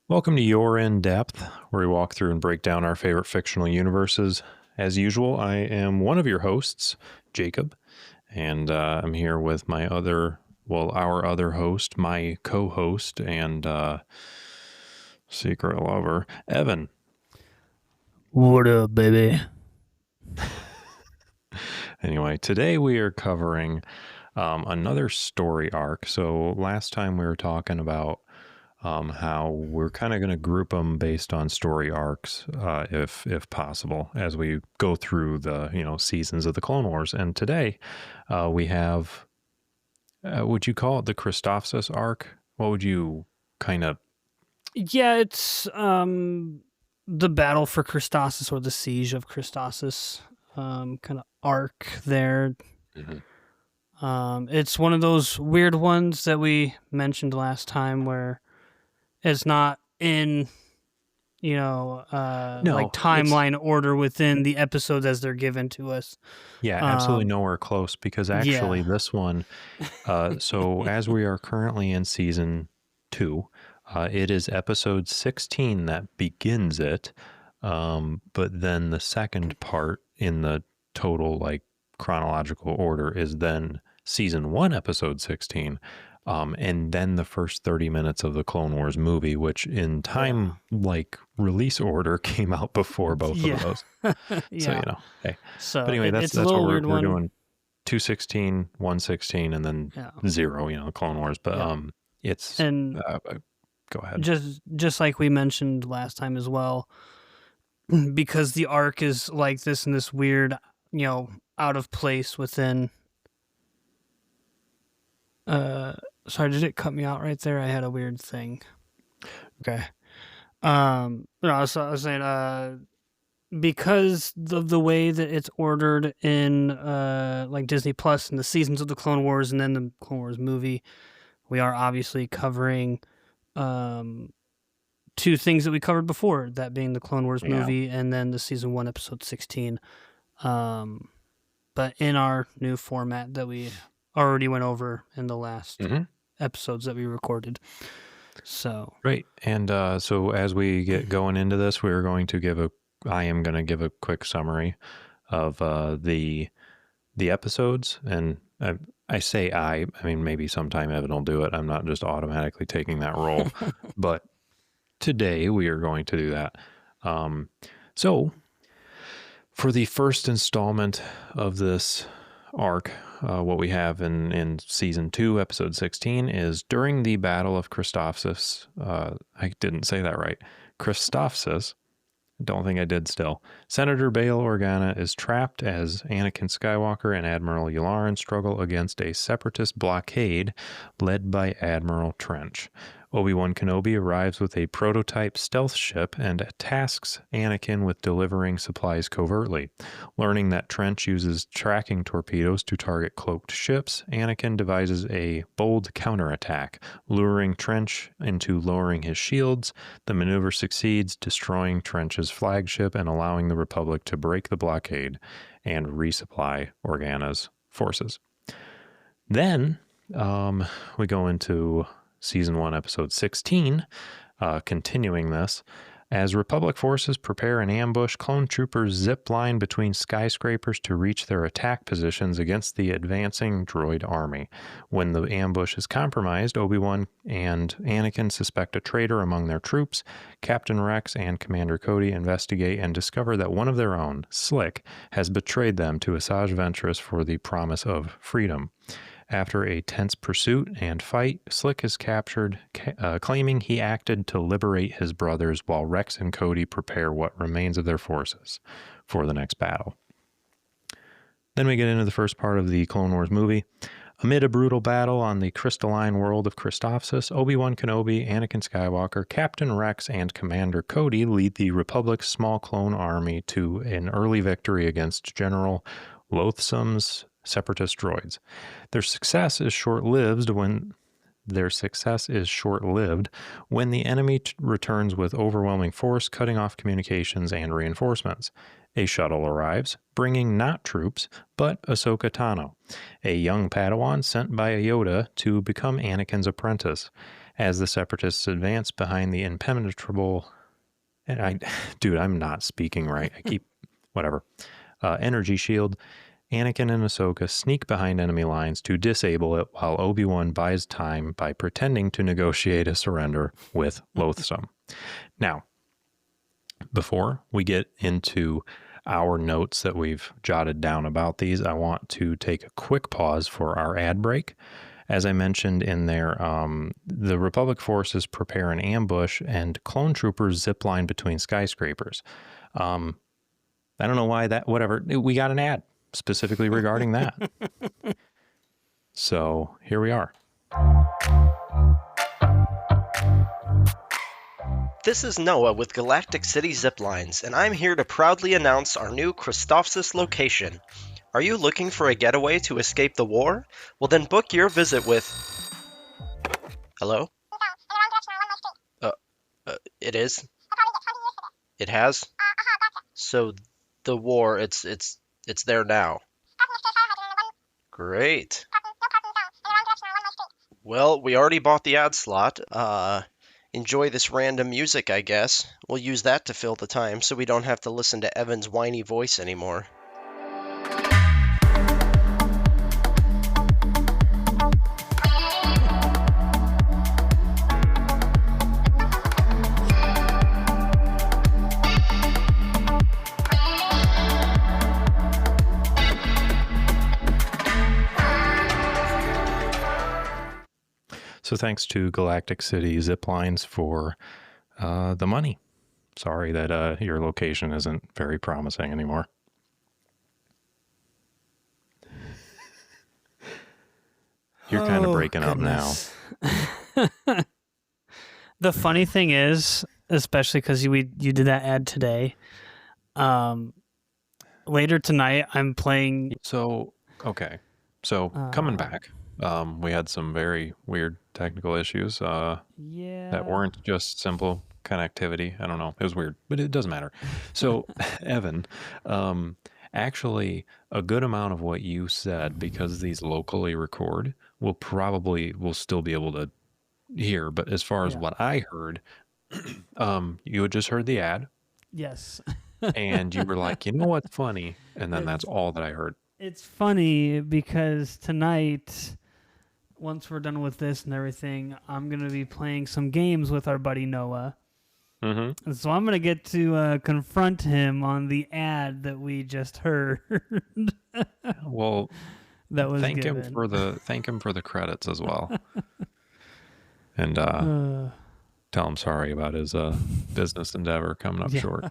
Welcome to Your In Depth, where we walk through and break down our favorite fictional universes. As usual, I am one of your hosts, Jacob, and I'm here with our other host, my co-host and secret lover, Evan. What up, baby? Anyway, today we are covering another story arc. So last time we were talking about how we're kind of going to group them based on story arcs, if possible, as we go through the seasons of the Clone Wars. And today, we have, would you call it the Christophsis arc? What would you kind of? Yeah, it's the battle for Christophsis or the siege of Christophsis kind of arc there. It's one of those weird ones that we mentioned last time where it's not in No, like timeline order within the episodes as they're given to us. Yeah, absolutely nowhere close, because actually Yeah. this one, so as we are currently in season 2, it is episode 16 that begins it. But then the second part in the total chronological order is then season 1, episode 16. And then the first 30 minutes of the Clone Wars movie, which in time release order came out before both of those. Yeah. So, hey. So But anyway, that's it's a what little we're weird one. doing. 216, 116, and then 0, Clone Wars. But it's and go ahead. Just like we mentioned last time as well, because the arc is like this and this weird, out of place within. Sorry, did it cut me out right there? I had a weird thing. Okay. No, so I was saying, because of the way that it's ordered in like Disney Plus and the seasons of the Clone Wars and then the Clone Wars movie, we are obviously covering two things that we covered before, that being the Clone Wars movie and then the season 1 episode 16, but in our new format that we already went over in the last episodes that we recorded. So right. And so as we get going into this, I am going to give a quick summary of the episodes. And I say I mean, maybe sometime Evan will do it. I'm not just automatically taking that role. But today we are going to do that. So for the first installment of this arc, what we have in season 2, episode 16, is during the Battle of Christophsis. I didn't say that right. Christophsis. Don't think I did still. Senator Bail Organa is trapped as Anakin Skywalker and Admiral Yularen struggle against a separatist blockade led by Admiral Trench. Obi-Wan Kenobi arrives with a prototype stealth ship and tasks Anakin with delivering supplies covertly. Learning that Trench uses tracking torpedoes to target cloaked ships, Anakin devises a bold counterattack, luring Trench into lowering his shields. The maneuver succeeds, destroying Trench's flagship and allowing the Republic to break the blockade and resupply Organa's forces. Then we go into season 1, episode 16, continuing this. As Republic forces prepare an ambush, clone troopers zip line between skyscrapers to reach their attack positions against the advancing droid army. When the ambush is compromised, Obi-Wan and Anakin suspect a traitor among their troops. Captain Rex and Commander Cody investigate and discover that one of their own, Slick, has betrayed them to Asajj Ventress for the promise of freedom. After a tense pursuit and fight, Slick is captured, claiming he acted to liberate his brothers while Rex and Cody prepare what remains of their forces for the next battle. Then we get into the first part of the Clone Wars movie. Amid a brutal battle on the crystalline world of Christophsis, Obi-Wan Kenobi, Anakin Skywalker, Captain Rex, and Commander Cody lead the Republic's small clone army to an early victory against General Loathsome's separatist droids. Their success is short-lived when the enemy returns with overwhelming force, cutting off communications and reinforcements. A shuttle arrives, bringing not troops, but Ahsoka Tano, a young Padawan sent by Yoda to become Anakin's apprentice. As the Separatists advance behind the impenetrable, and dude, I'm not speaking right. I keep, whatever, energy shield, Anakin and Ahsoka sneak behind enemy lines to disable it while Obi-Wan buys time by pretending to negotiate a surrender with Loathsome. Now, before we get into our notes that we've jotted down about these, I want to take a quick pause for our ad break. As I mentioned in there, the Republic forces prepare an ambush and clone troopers zipline between skyscrapers. I don't know why that, whatever. We got an ad specifically regarding that. So here we are. This is Noah with Galactic City Ziplines, and I'm here to proudly announce our new Christophsis location. Are you looking for a getaway to escape the war? Well, then book your visit with... Hello? It is? It has? So, the war, it's there now. Great. Well, we already bought the ad slot. Enjoy this random music, I guess. We'll use that to fill the time so we don't have to listen to Evan's whiny voice anymore. So thanks to Galactic City Ziplines for the money. Sorry that your location isn't very promising anymore. You're kind of breaking up now. The funny thing is, especially because you did that ad today, later tonight I'm playing... So, okay. So, coming back, we had some very weird technical issues that weren't just simple connectivity. I don't know. It was weird, but it doesn't matter. So, Evan, actually, a good amount of what you said, because these locally record, we'll still be able to hear. But as far as what I heard, you had just heard the ad. Yes. And you were like, you know what's funny? And then that's all that I heard. It's funny because tonight, once we're done with this and everything, I'm going to be playing some games with our buddy Noah. Mm-hmm. And so I'm going to get to confront him on the ad that we just heard. Well, that was thank given. him for the credits as well. And tell him sorry about his business endeavor coming up short.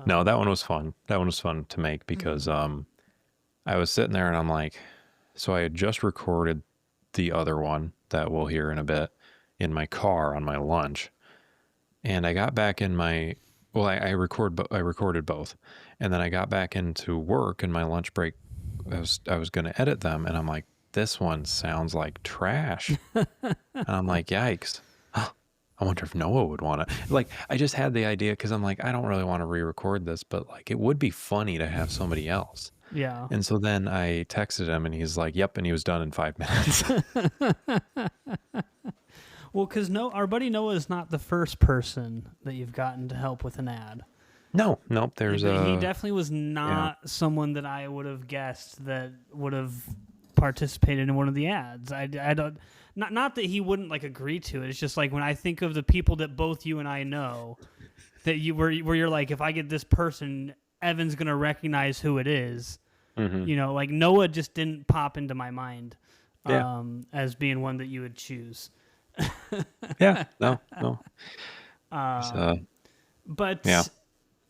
No, that one was fun. That one was fun to make because I was sitting there and I'm like, so I had just recorded the other one that we'll hear in a bit in my car on my lunch. And I got back in my, I recorded both. And then I got back into work in my lunch break. I was going to edit them. And I'm like, this one sounds like trash. And I'm like, yikes. I wonder if Noah would want to. Like, I just had the idea because I'm like, I don't really want to re-record this, but like, it would be funny to have somebody else. Yeah. And so then I texted him and he's like, yep. And he was done in 5 minutes. Well, because our buddy Noah is not the first person that you've gotten to help with an ad. Nope. He definitely was not someone that I would have guessed that would have participated in one of the ads. I don't, not that he wouldn't like agree to it. It's just like when I think of the people that both you and I know, that where you're like, if I get this person, Evan's gonna recognize who it is. Mm-hmm. You know, like Noah just didn't pop into my mind as being one that you would choose. No. But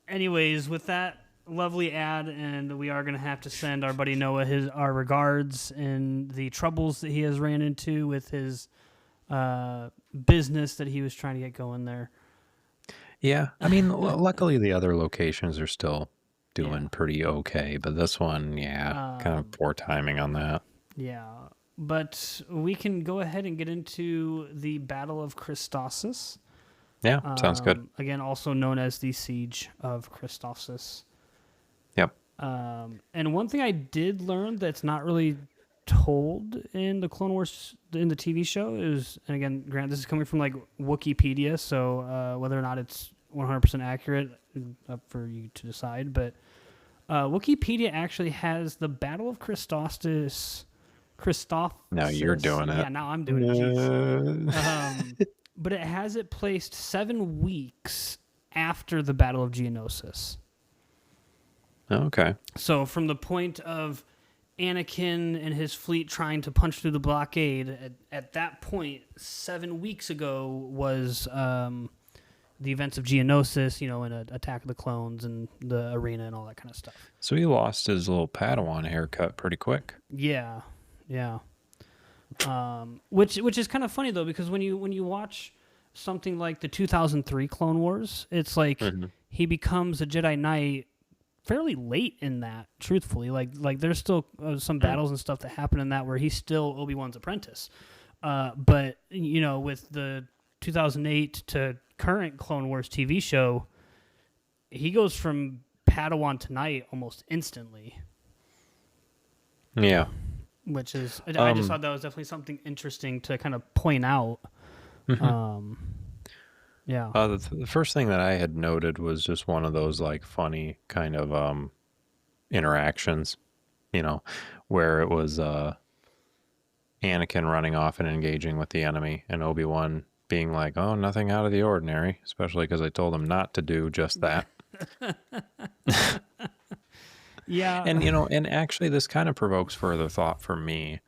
anyways, with that lovely ad, and we are going to have to send our buddy Noah our regards and the troubles that he has ran into with his business that he was trying to get going there. Yeah, I mean, luckily the other locations are still doing pretty okay, but this one, kind of poor timing on that. Yeah, but we can go ahead and get into the Battle of Christophsis. Yeah, sounds good. Again, also known as the Siege of Christophsis. Yep. And one thing I did learn that's not really told in the Clone Wars in the TV show is, and again, Grant, this is coming from like Wikipedia, so whether or not it's 100% accurate, up for you to decide. But Wikipedia actually has the Battle of Christophsis. Now you're doing it. Yeah, now I'm doing it. Jeez. But it has it placed 7 weeks after the Battle of Geonosis. Okay. So from the point of Anakin and his fleet trying to punch through the blockade, at that point, 7 weeks ago was the events of Geonosis, and Attack of the Clones and the arena and all that kind of stuff. So he lost his little Padawan haircut pretty quick. Yeah. Which is kind of funny though, because when you watch something like the 2003 Clone Wars, it's like he becomes a Jedi Knight fairly late in that. Truthfully, like there's still some battles and stuff that happen in that where he's still Obi-Wan's apprentice. But with the 2008 to current Clone Wars TV show, he goes from Padawan to Knight almost instantly. Yeah. Which is, I just thought that was definitely something interesting to kind of point out. Yeah. The first thing that I had noted was just one of those like funny kind of interactions, where it was Anakin running off and engaging with the enemy, and Obi-Wan being like, "Oh, nothing out of the ordinary," especially because I told him not to do just that. Yeah. And, and actually this kind of provokes further thought for me,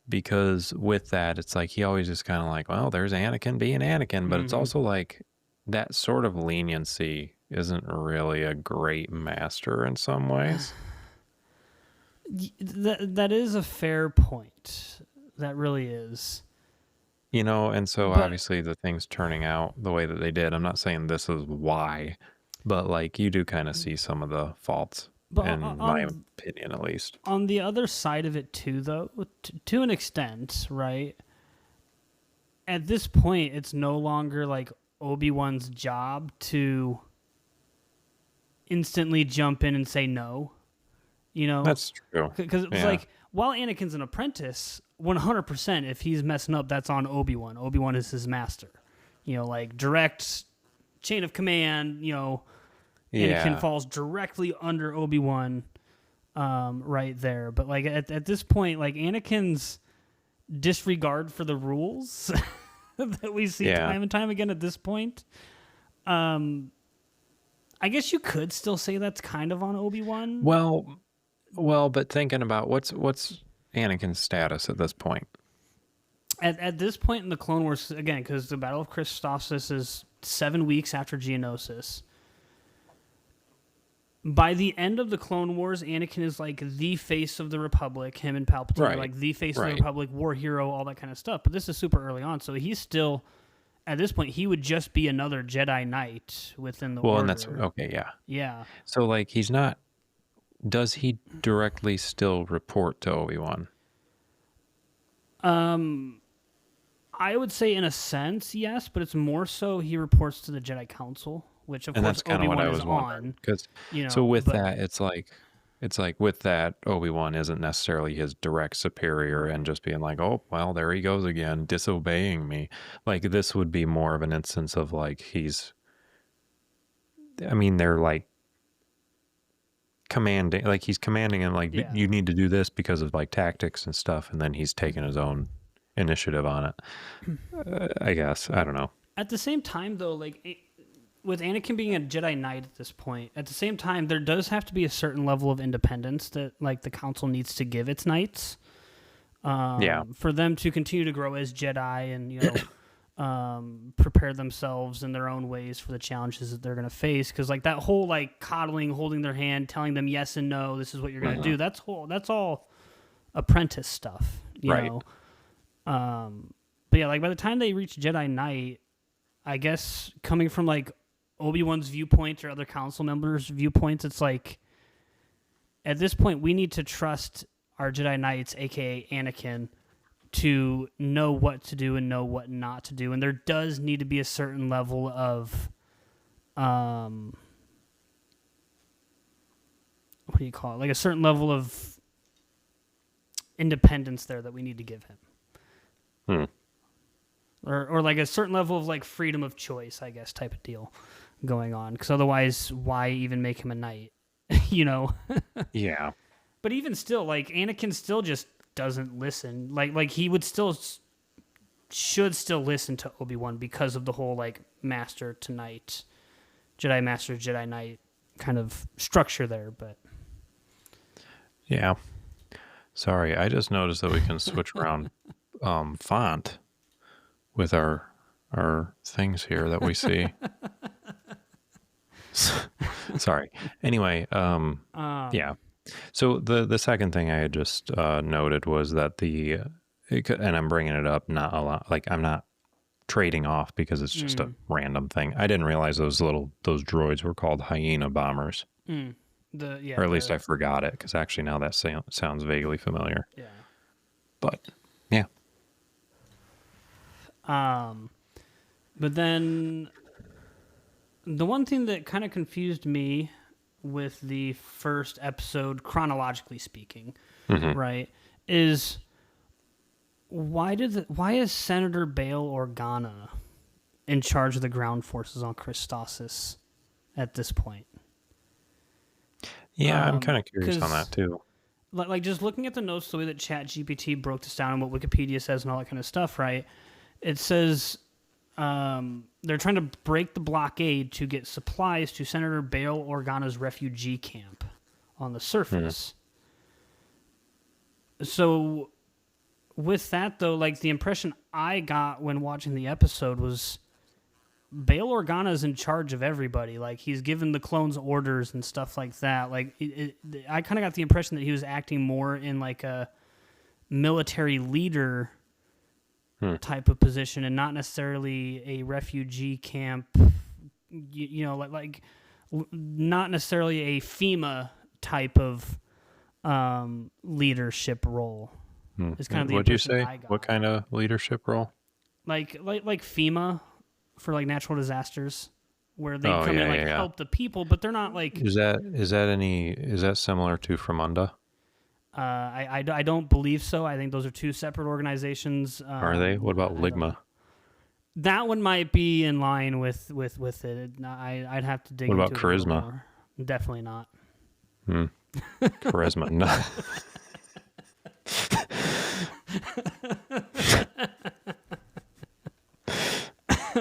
because with that, it's like he always just kind of like, well, there's Anakin being Anakin, but it's also like that sort of leniency isn't really a great master in some ways. That is a fair point. That really is. And so obviously the things turning out the way that they did, I'm not saying this is why, but like you do kind of see some of the faults. But in my opinion, at least. On the other side of it, too, though, to an extent, right? At this point, it's no longer like Obi-Wan's job to instantly jump in and say no. That's true. Because it was like, while Anakin's an apprentice, 100%, if he's messing up, that's on Obi-Wan. Obi-Wan is his master. Like direct chain of command, Anakin falls directly under Obi-Wan right there. But like at this point, like Anakin's disregard for the rules that we see time and time again at this point, I guess you could still say that's kind of on Obi-Wan. Well, but thinking about what's Anakin's status at this point? At this point in the Clone Wars, again, because the Battle of Christophsis is 7 weeks after Geonosis. By the end of the Clone Wars, Anakin is like the face of the Republic. Him and Palpatine are like the face of the Republic, war hero, all that kind of stuff. But this is super early on, so he's still, at this point, he would just be another Jedi Knight within the order. Well, and that's okay, yeah. Yeah. So like he's not. Does he directly still report to Obi-Wan? I would say in a sense, yes, but it's more so he reports to the Jedi Council, which of course Obi-Wan is on. So with that, it's like with that, Obi-Wan isn't necessarily his direct superior and just being like, oh, well, there he goes again, disobeying me. Like this would be more of an instance of like they're like commanding, like he's commanding and like you need to do this because of like tactics and stuff, and then he's taking his own initiative on it. I guess I don't know. At the same time, though, like with Anakin being a Jedi Knight at this point, at the same time there does have to be a certain level of independence that like the Council needs to give its knights, for them to continue to grow as Jedi and prepare themselves in their own ways for the challenges that they're going to face. Because like that whole like coddling, holding their hand, telling them yes and no, this is what you're going to do. That's all apprentice stuff, you know. But yeah, like by the time they reach Jedi Knight, I guess coming from like Obi-Wan's viewpoint or other council members' viewpoints, it's like at this point we need to trust our Jedi Knights, aka Anakin, to know what to do and know what not to do. And there does need to be a certain level of what do you call it? Like a certain level of independence there that we need to give him. Hmm. Or like a certain level of like freedom of choice, I guess, type of deal going on. Because otherwise, why even make him a knight? You know? Yeah. But even still, like, Anakin still just doesn't listen. Like he would still... should still listen to Obi-Wan because of the whole, like, master to knight, Jedi master, Jedi knight kind of structure there, but... Yeah. Sorry, I just noticed that we can switch around font with our things here that we see. Sorry. Anyway, yeah. So the second thing I had just noted was that and I'm bringing it up not a lot, like I'm not trading off because it's just a random thing. I didn't realize those droids were called hyena bombers. Or at least I forgot it, because actually now that sounds vaguely familiar. Yeah. But yeah. But then the one thing that kind of confused me with the first episode, chronologically speaking, right, is why is Senator Bail Organa in charge of the ground forces on Christophsis at this point? Yeah, I'm kind of curious on that too. Like just looking at the notes, the way that ChatGPT broke this down and what Wikipedia says and all that kind of stuff, right? It says they're trying to break the blockade to get supplies to Senator Bail Organa's refugee camp on the surface. So with that, though, like the impression I got when watching the episode was Bail Organa is in charge of everybody. Like, he's given the clones orders and stuff like that. Like, I kind of got the impression that he was acting more in like a military leader type of position and not necessarily a refugee camp, you know, like not necessarily a FEMA type of leadership role. It's kind of the What'd you impression say? I got. What kind of leadership role? Like FEMA for like natural disasters, where they come in and help the people, but they're not like. Is that similar to Fremunda? I don't believe so. I think those are two separate organizations. Are they? What about Ligma? That one might be in line with it. I'd have to dig. What about into it Charisma? more. Definitely not. Charisma, no.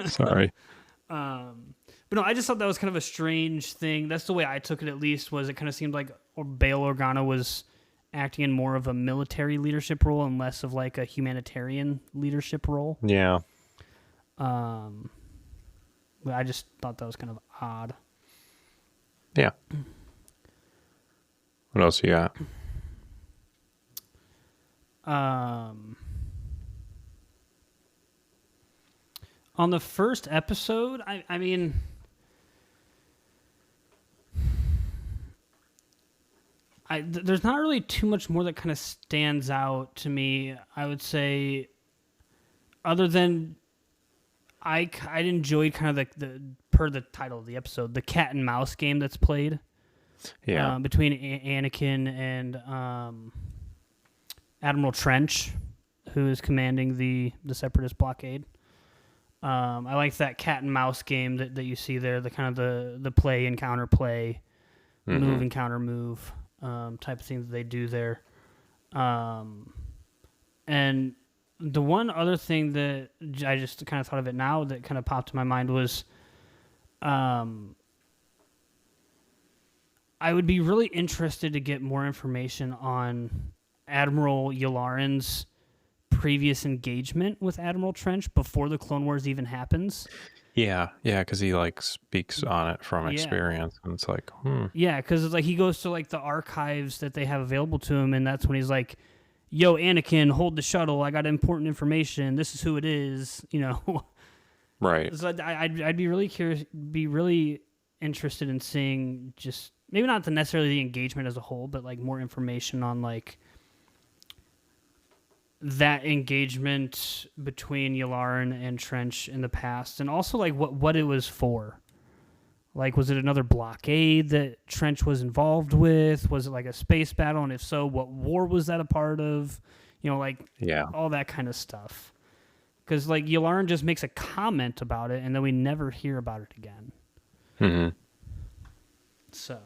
Sorry. But no, I just thought that was kind of a strange thing. That's the way I took it, at least, was it kind of seemed like Bail Organa was acting in more of a military leadership role and less of like a humanitarian leadership role. Yeah. But I just thought that was kind of odd. Yeah. What else you got? On the first episode, I mean, there's not really too much more that kind of stands out to me, I would say, other than I enjoyed kind of the per the title of the episode, the cat and mouse game that's played between Anakin and Admiral Trench, who is commanding the Separatist blockade. I like that cat and mouse game that you see there, the kind of the play and counter play, move and counter move type of thing that they do there. And the one other thing that I just kind of thought of it now that kind of popped to my mind was I would be really interested to get more information on Admiral Yularen's previous engagement with Admiral Trench before the Clone Wars even happens. Yeah, because he like speaks on it from experience, and it's like, Yeah, because it's like he goes to like the archives that they have available to him, and that's when he's like, "Yo, Anakin, hold the shuttle. I got important information. This is who it is." You know, right? So I'd be really curious, be really interested in seeing just maybe not necessarily the engagement as a whole, but like more information on like that engagement between Yularen and Trench in the past, and also like what it was for. Like, was it another blockade that Trench was involved with? Was it like a space battle? And if so, what war was that a part of? You know, like all that kind of stuff. Because like Yularen just makes a comment about it, and then we never hear about it again. Mm-hmm. So,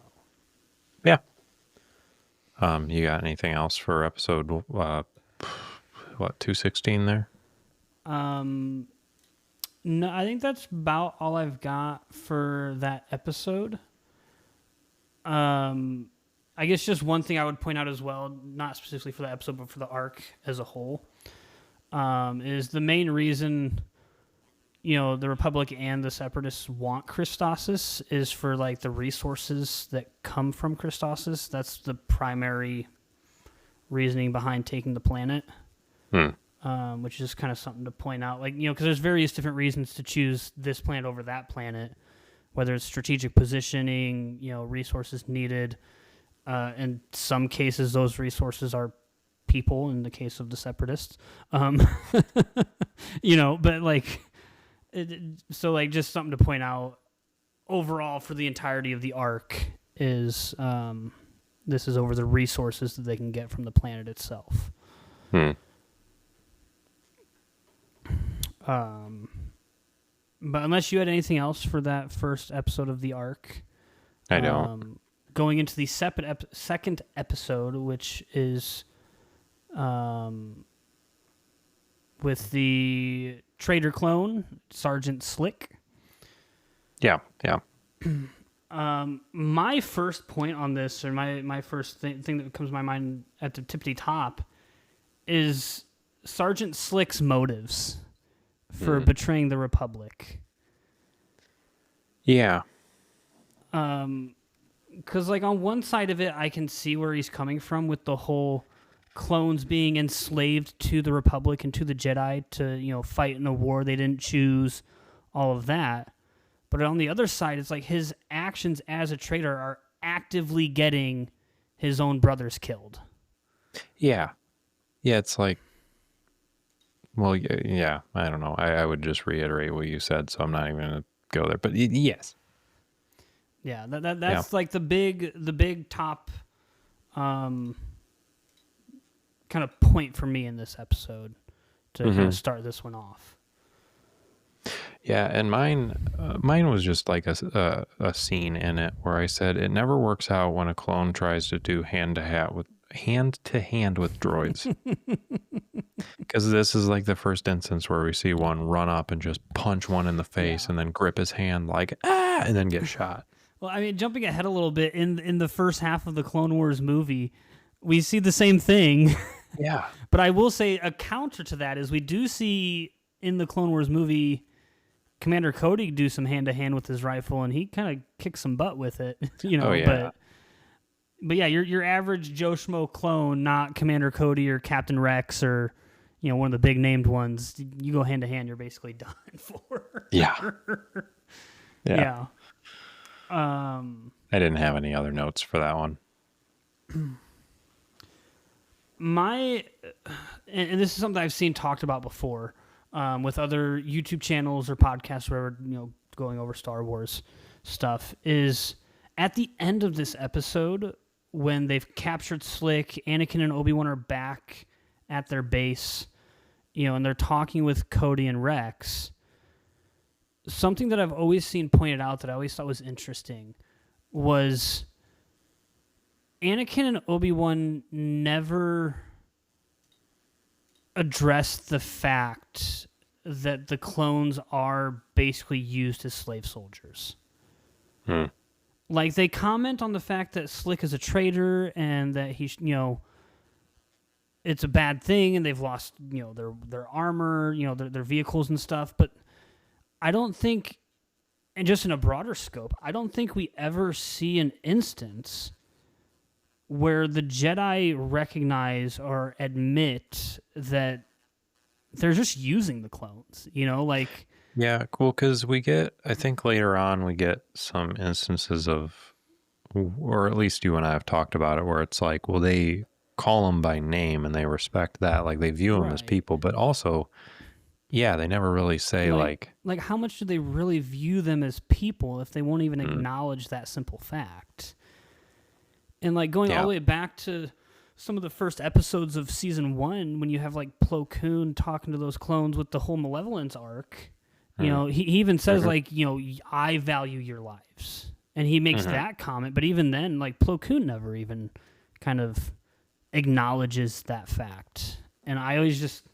yeah. You got anything else for episode 216 there? No, I think that's about all I've got for that episode. I guess just one thing I would point out as well, not specifically for the episode, but for the arc as a whole, is the main reason, you know, the Republic and the Separatists want Christophsis is for, like, the resources that come from Christophsis. That's the primary reasoning behind taking the planet. Which is kind of something to point out. Like, you know, because there's various different reasons to choose this planet over that planet, whether it's strategic positioning, you know, resources needed. In some cases, those resources are people, in the case of the Separatists. You know, but, like, so, like, just something to point out overall for the entirety of the arc is this is over the resources that they can get from the planet itself. But unless you had anything else for that first episode of the arc, I don't. Going into the second episode, which is with the traitor clone, Sergeant Slick. Yeah. My first point on this, or my first thing that comes to my mind at the tippity top, is Sergeant Slick's motives for betraying the Republic. Yeah. Because, like, on one side of it, I can see where he's coming from with the whole clones being enslaved to the Republic and to the Jedi to, you know, fight in a war they didn't choose, all of that. But on the other side, it's like his actions as a traitor are actively getting his own brothers killed. Yeah. Yeah, it's like, well, yeah, I don't know. I would just reiterate what you said, so I'm not even going to go there. But yes. Yeah, that's like the big top kind of point for me in this episode to kind of start this one off. Yeah, and mine was just like a scene in it where I said it never works out when a clone tries to do hand to hand with droids. Because this is like the first instance where we see one run up and just punch one in the face and then grip his hand like, and then get shot. Well, I mean, jumping ahead a little bit, in the first half of the Clone Wars movie, we see the same thing. Yeah. But I will say a counter to that is we do see in the Clone Wars movie Commander Cody do some hand-to-hand with his rifle, and he kind of kicks some butt with it. You know, But yeah, your average Joe Schmo clone, not Commander Cody or Captain Rex or, you know, one of the big named ones, you go hand to hand, you're basically done for. Yeah. Yeah. I didn't have any other notes for that one. And this is something I've seen talked about before with other YouTube channels or podcasts, wherever, you know, going over Star Wars stuff, is at the end of this episode, when they've captured Slick, Anakin and Obi-Wan are back at their base, you know, and they're talking with Cody and Rex. Something that I've always seen pointed out that I always thought was interesting was Anakin and Obi-Wan never addressed the fact that the clones are basically used as slave soldiers. Like, they comment on the fact that Slick is a traitor and that he, you know, it's a bad thing and they've lost, you know, their armor, you know, their vehicles and stuff. But I don't think, and just in a broader scope, I don't think we ever see an instance where the Jedi recognize or admit that they're just using the clones, you know, like... Yeah, cool, because I think later on we get some instances of, or at least you and I have talked about it, where it's like, well, they call them by name and they respect that, like they view them as people, but also Yeah, they never really say like Like, how much do they really view them as people if they won't even acknowledge that simple fact? And like going all the way back to some of the first episodes of season 1, when you have like Plo Koon talking to those clones with the whole malevolence arc, you know, he even says like, you know, I value your lives, and he makes that comment. But even then, like Plo Koon never even kind of acknowledges that fact. And I always just,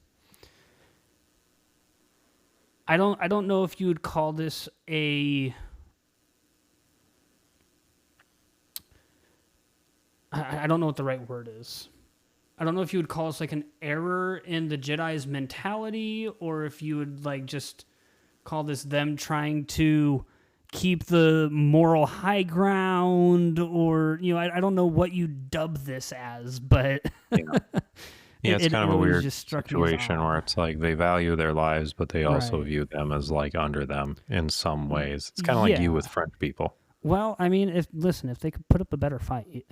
I don't know if you would call this a, I don't know what the right word is. I don't know if you would call this like an error in the Jedi's mentality, or if you would like just call this them trying to keep the moral high ground, or, you know, I don't know what you dub this as, but yeah, it's kind of a weird just situation where it's like they value their lives, but they also view them as like under them in some ways. It's kind of like you with French people. Well, I mean, if they could put up a better fight.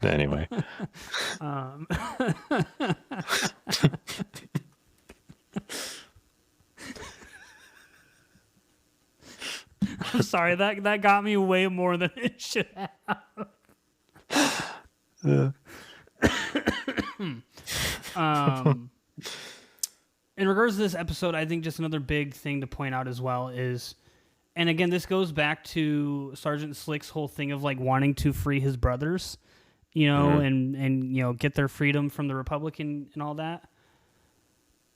Anyway. I'm sorry, that got me way more than it should have. In regards to this episode, I think just another big thing to point out as well is, and again, this goes back to Sergeant Slick's whole thing of like wanting to free his brothers, you know, and you know, get their freedom from the Republic and all that.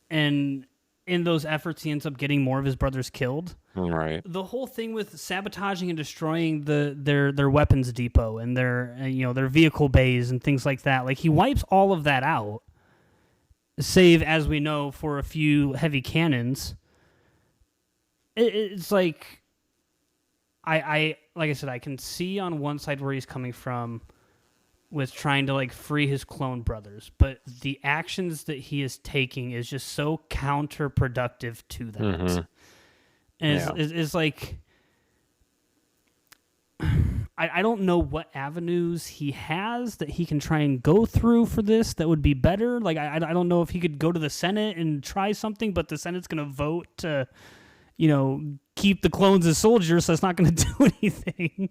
And in those efforts, he ends up getting more of his brothers killed. Right. The whole thing with sabotaging and destroying their weapons depot and their their vehicle bays and things like that, like he wipes all of that out, save, as we know, for a few heavy cannons. It's like, I like I said, I can see on one side where he's coming from with trying to like free his clone brothers, but the actions that he is taking is just so counterproductive to that. And it's like, I don't know what avenues he has that he can try and go through for this that would be better. Like, I don't know if he could go to the Senate and try something, but the Senate's going to vote to, you know, keep the clones as soldiers, so it's not going to do anything.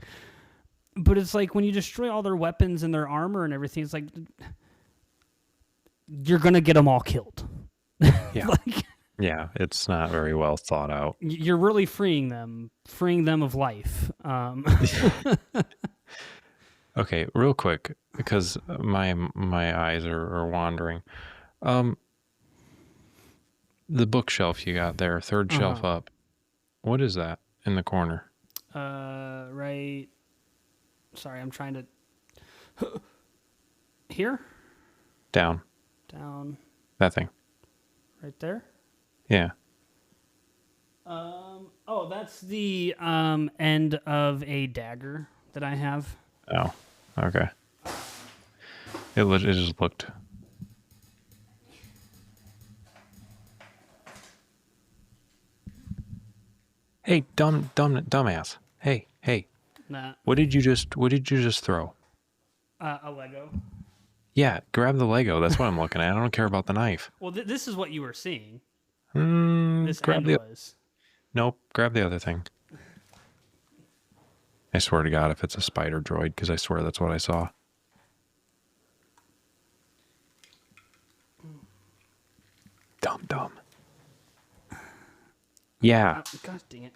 But it's like, when you destroy all their weapons and their armor and everything, it's like, you're going to get them all killed. Yeah. Yeah, it's not very well thought out. You're really freeing them of life. Okay, real quick, because my eyes are wandering. The bookshelf you got there, third shelf up. What is that in the corner? Right. Sorry, I'm trying to. Here? Down. That thing. Right there? Yeah. Oh, that's the end of a dagger that I have. Oh, okay. It just looked. Hey, dumbass. Hey. Nah. What did you just throw? A Lego. Yeah, grab the Lego. That's what I'm looking at. I don't care about the knife. Well, this is what you were seeing. This end was. Nope, grab the other thing. I swear to God, if it's a spider droid, because I swear that's what I saw. Dumb. Yeah. Oh, God dang it.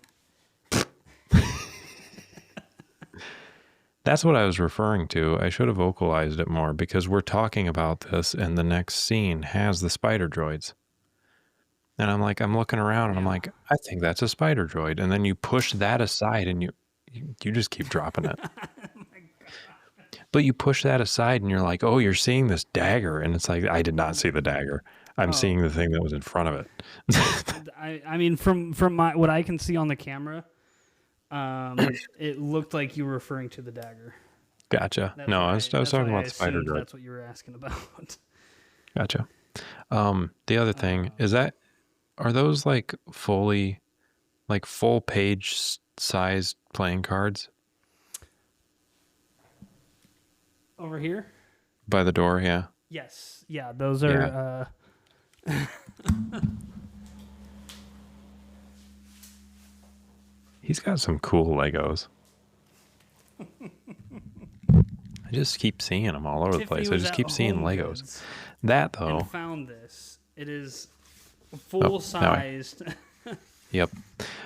That's what I was referring to. I should have vocalized it more, because we're talking about this and the next scene has the spider droids. And I'm looking around and I'm like, I think that's a spider droid. And then you push that aside and you just keep dropping it. But you push that aside and you're like, oh, you're seeing this dagger. And it's like, I did not see the dagger. I'm seeing the thing that was in front of it. I mean, from what I can see on the camera, it looked like you were referring to the dagger. Gotcha. No, I was talking about the spider droid. That's what you were asking about. Gotcha. The other thing is are those like full page sized playing cards? Over here? By the door, yeah. Yes. Yeah, those are... He's got some cool Legos. I just keep seeing them all over the place. I just keep seeing Legos. That, though... And found this. It is full-sized... Yep.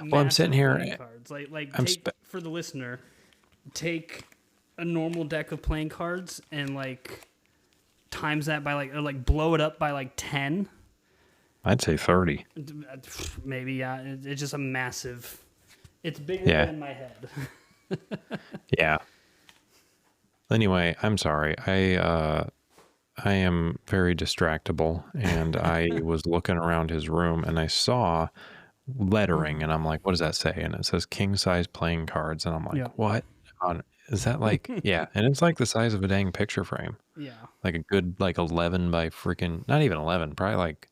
Well, I'm sitting here... playing cards. For the listener, take a normal deck of playing cards and, like, times that by, like, or, like, blow it up by, like, 10. I'd say 30. Maybe, yeah. It's just a massive... It's bigger than my head. Yeah. Anyway, I'm sorry. I am very distractible, and I was looking around his room, and I saw lettering, and I'm like, what does that say? And it says king size playing cards, and I'm like, what? Is that like, yeah, and it's like the size of a dang picture frame. Yeah. Like a good, like 11 by freaking, not even 11, probably like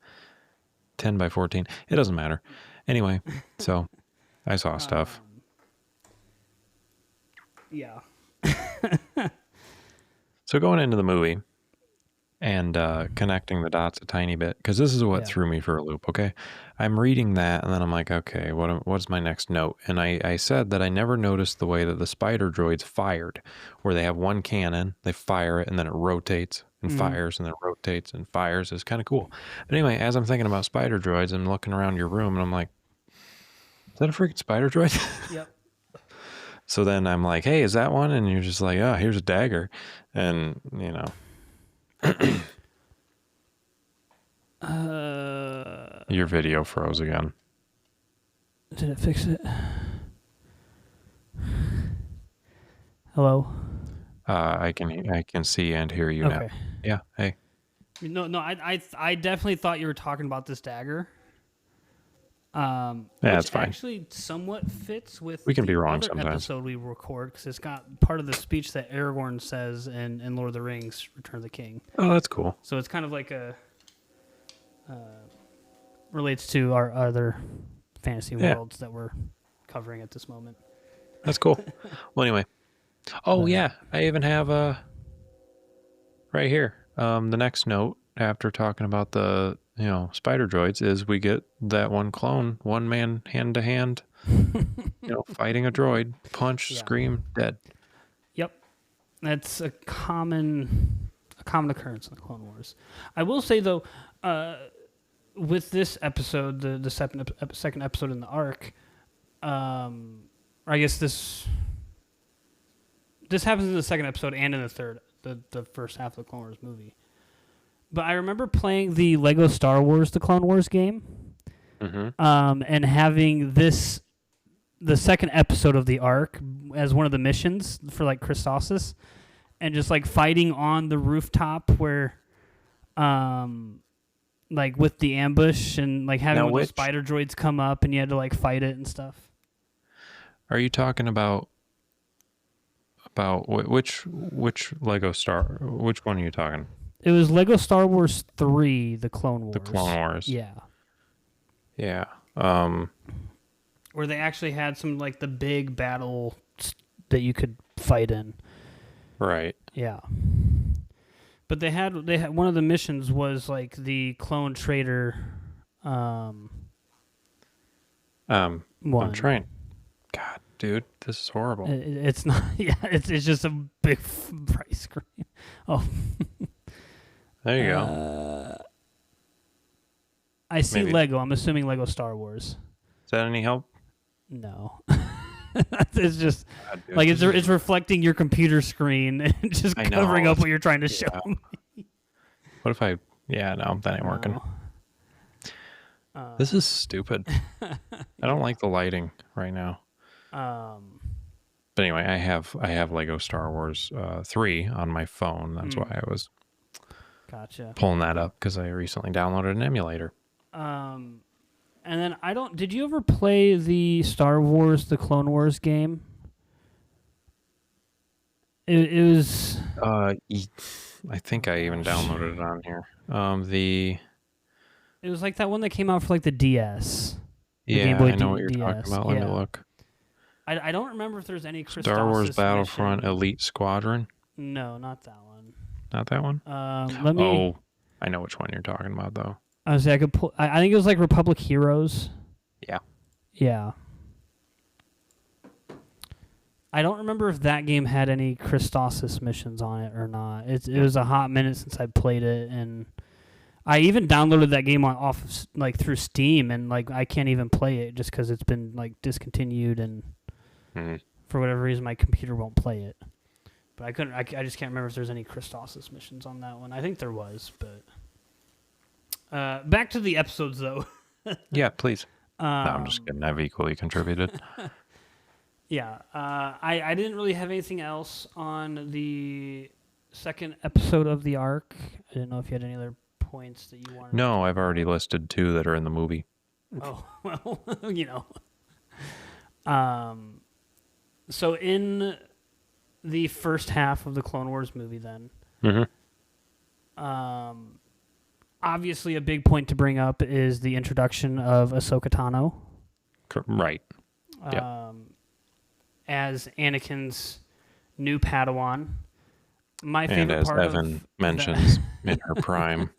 10 by 14. It doesn't matter. Anyway, so I saw stuff. Yeah. So going into the movie and connecting the dots a tiny bit, because this is what threw me for a loop, okay? I'm reading that, and then I'm like, okay, what's my next note? And I said that I never noticed the way that the spider droids fired, where they have one cannon, they fire it, and then it rotates and fires, and then it rotates and fires. It's kind of cool. But anyway, as I'm thinking about spider droids, I'm looking around your room, and I'm like, is that a freaking spider droid? Yep. So then I'm like, hey, is that one? And you're just like, oh, here's a dagger. And, you know. Your video froze again. Did it fix it? Hello? I can see and hear you now. Yeah, hey. No, I definitely thought you were talking about this dagger. Yeah, that's fine. Actually somewhat fits with we can be wrong other sometimes. Episode we record, because it's got part of the speech that Aragorn says in Lord of the Rings, Return of the King. Oh, that's cool. So it's kind of like a relates to our other fantasy worlds that we're covering at this moment. That's cool. Well, anyway. Oh, yeah. I even have right here. The next note after talking about the spider droids is we get that one clone, one man hand to hand, fighting a droid, punch, scream, dead. Yep, that's a common occurrence in the Clone Wars. I will say though, with this episode, the second episode in the arc, or I guess this happens in the second episode and in the third, the first half of the Clone Wars movie. But I remember playing the Lego Star Wars, the Clone Wars game, and having the second episode of the arc as one of the missions for like Christophsis, and just like fighting on the rooftop where, like with the ambush and like having one of the spider droids come up and you had to like fight it and stuff. Are you talking about which Lego Star? Which one are you talking? It was Lego Star Wars 3, The Clone Wars. The Clone Wars. Yeah. Yeah. Where they actually had some, like, the big battle that you could fight in. Right. Yeah. But they had one of the missions was, like, the clone trader one. I'm trying. God, dude, this is horrible. It's not... Yeah, it's just a big bright screen. Oh, there you go. I see Lego. I'm assuming Lego Star Wars. Is that any help? No. It's just like it's reflecting your computer screen and just covering up what you're trying to show me. What if no, that ain't working. This is stupid. I don't like the lighting right now. But anyway, I have Lego Star Wars 3 on my phone. That's why I was pulling that up, because I recently downloaded an emulator. And then did you ever play the Star Wars, the Clone Wars game? It was... I think I even downloaded it on here. It was like that one that came out for like the DS. I know what you're talking about. Let me look. I don't remember if there's any Christophsis Star Wars Battlefront mission. Elite Squadron. No, not that one. Not that one? Let me. Oh, I know which one you're talking about, though. I was I could pull. I think it was like Republic Heroes. Yeah. Yeah. I don't remember if that game had any Christophsis missions on it or not. It was a hot minute since I played it, and I even downloaded that game through Steam, and like I can't even play it just because it's been like discontinued, and for whatever reason my computer won't play it. But I couldn't. I just can't remember if there's any Christophsis missions on that one. I think there was, but back to the episodes though. Yeah, please. No, I'm just kidding. I've equally contributed. Yeah, I didn't really have anything else on the second episode of the arc. I didn't know if you had any other points that you wanted. No, I've already listed 2 that are in the movie. Oh, well, So in the first half of the Clone Wars movie then, obviously a big point to bring up is the introduction of Ahsoka Tano. Right. As Anakin's new Padawan. My favorite and as part Evan mentions in her prime.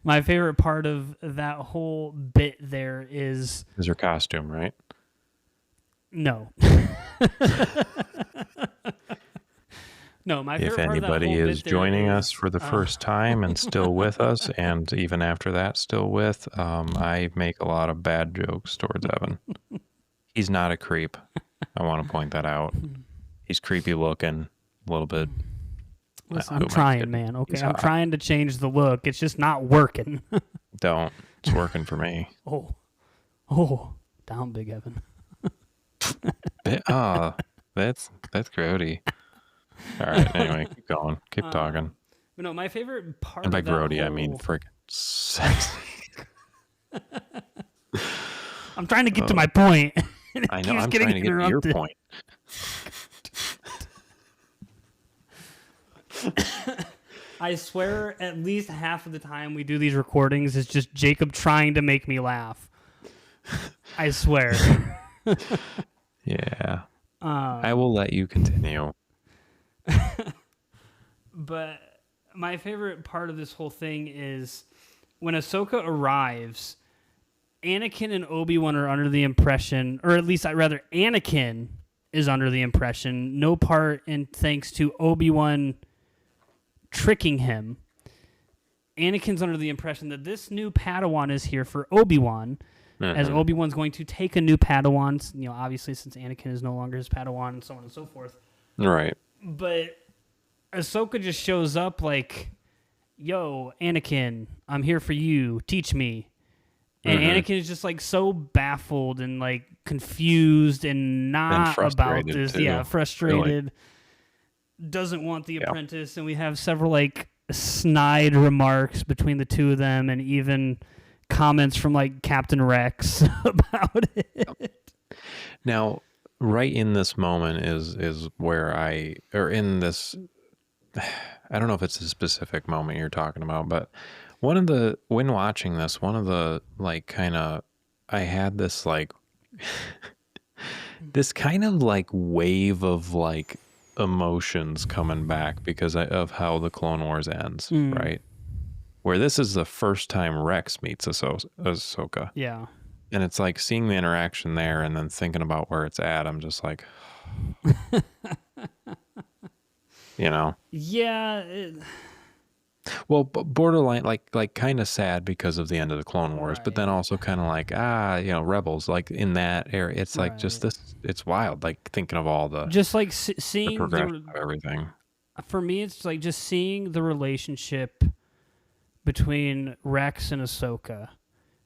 My favorite part of that whole bit there is her costume, right? No. No, my favorite If part of that anybody whole is bit there joining is, us for the first time and still with us, and even after that still with, I make a lot of bad jokes towards Evan. He's not a creep. I want to point that out. He's creepy looking, a little bit. Listen, I'm trying, man. Okay, I'm trying to change the look. It's just not working. Don't. It's working for me. Oh, down, Big Evan. That's grody. All right. Anyway, keep going. Keep talking. But no, my favorite part. And by of that grody, I mean freaking sexy. I'm trying to get to my point. I know. I'm trying to get to your point. I swear, at least half of the time we do these recordings is just Jacob trying to make me laugh. I swear. Yeah. I will let you continue. But my favorite part of this whole thing is when Ahsoka arrives, Anakin and Obi-Wan are under the impression, or at least Anakin is under the impression, no part in thanks to Obi-Wan tricking him. Anakin's under the impression that this new Padawan is here for Obi-Wan, as Obi-Wan's going to take a new Padawan, obviously since Anakin is no longer his Padawan, and so on and so forth. Right. But Ahsoka just shows up like, yo, Anakin, I'm here for you. Teach me. And Anakin is just like so baffled and like confused and not about this. Too. Yeah, frustrated. Really? Doesn't want the apprentice. And we have several like snide remarks between the two of them, and even comments from like Captain Rex about it. Now, right in this moment is where I don't know if it's a specific moment you're talking about, but when watching this, one of the like kind of, I had this like, this kind of like wave of like emotions coming back because of how the Clone Wars ends, right? Where this is the first time Rex meets Ahsoka. Yeah. And it's like seeing the interaction there and then thinking about where it's at. I'm just like, Yeah. Well, borderline, like kind of sad because of the end of the Clone Wars, but then also kind of like, Rebels, like in that area. It's like just this, it's wild, like thinking of all the, just like seeing the progression of everything. For me, it's like just seeing the relationship between Rex and Ahsoka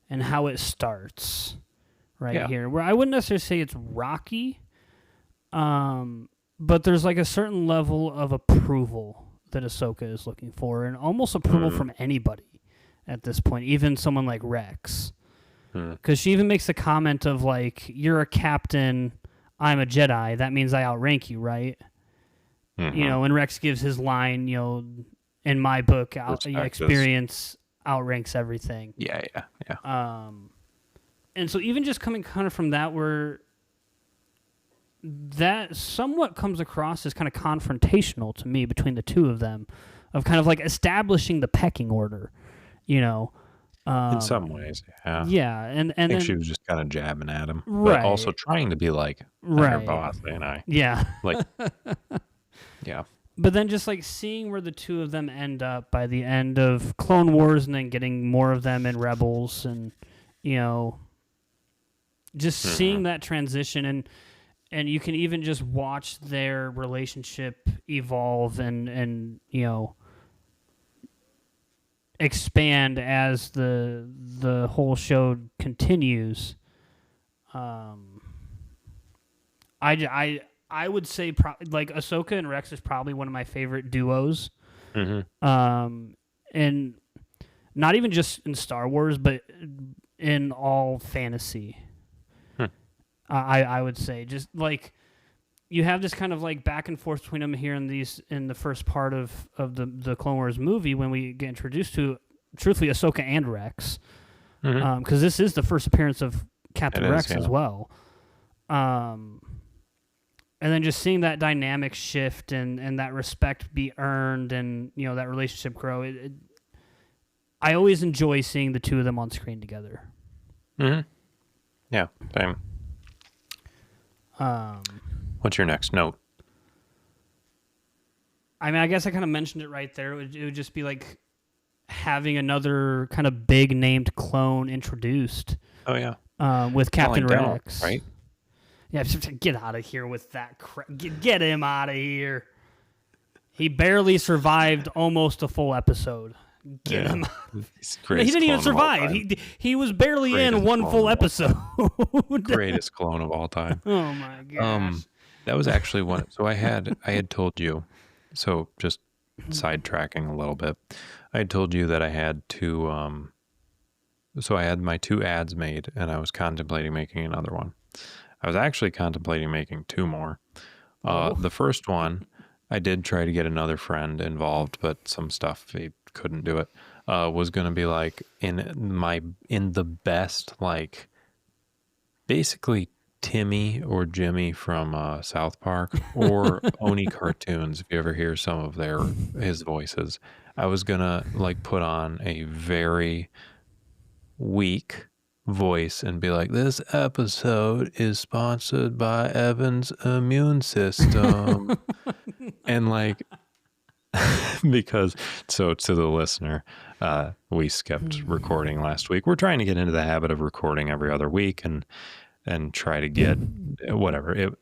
and how it starts here, where I wouldn't necessarily say it's rocky, but there's like a certain level of approval that Ahsoka is looking for, and almost approval from anybody at this point, even someone like Rex. Because she even makes a comment of like, you're a captain, I'm a Jedi, that means I outrank you, right? And Rex gives his line, in my book, experience outranks everything. Yeah. And so even just coming kind of from that, where that somewhat comes across as kind of confrontational to me between the two of them, of kind of like establishing the pecking order, you know. In some ways, yeah. Yeah, and I think then, she was just kind of jabbing at him, right, but also trying to be like, I'm your boss, ain't I? Yeah. Like, yeah. But then just like seeing where the two of them end up by the end of Clone Wars, and then getting more of them in Rebels, and just seeing that transition, and you can even just watch their relationship evolve and expand as the whole show continues. I would say like Ahsoka and Rex is probably one of my favorite duos. And not even just in Star Wars, but in all fantasy. I would say, just like you have this kind of like back and forth between them here in the first part of the Clone Wars movie, when we get introduced to, truthfully, Ahsoka and Rex, because this is the first appearance of Captain Rex as well. And then just seeing that dynamic shift and that respect be earned, and that relationship grow. I always enjoy seeing the two of them on screen together. Yeah, same. What's your next note? I mean, I guess I kind of mentioned it right there. It would just be like having another kind of big named clone introduced. Oh yeah, with Captain Falling Rex, down, right? Yeah, get out of here with that crap. Get him out of here. He barely survived almost a full episode. Get him. He didn't even survive. He was barely in one full episode. Greatest clone of all time. Oh my gosh. That was actually one. So I had told you. So just sidetracking a little bit, I had told you that I had two. So I had my 2 ads made, and I was contemplating making another one. I was actually contemplating making 2 more. The first one, I did try to get another friend involved, but some stuff he couldn't do it. Was going to be like in the best, like basically Timmy or Jimmy from South Park, or Oni cartoons. If you ever hear some of his voices, I was gonna like put on a very weak voice and be like, this episode is sponsored by Evan's immune system. And like, because, so to the listener, we skipped recording last week. We're trying to get into the habit of recording every other week and try to get whatever.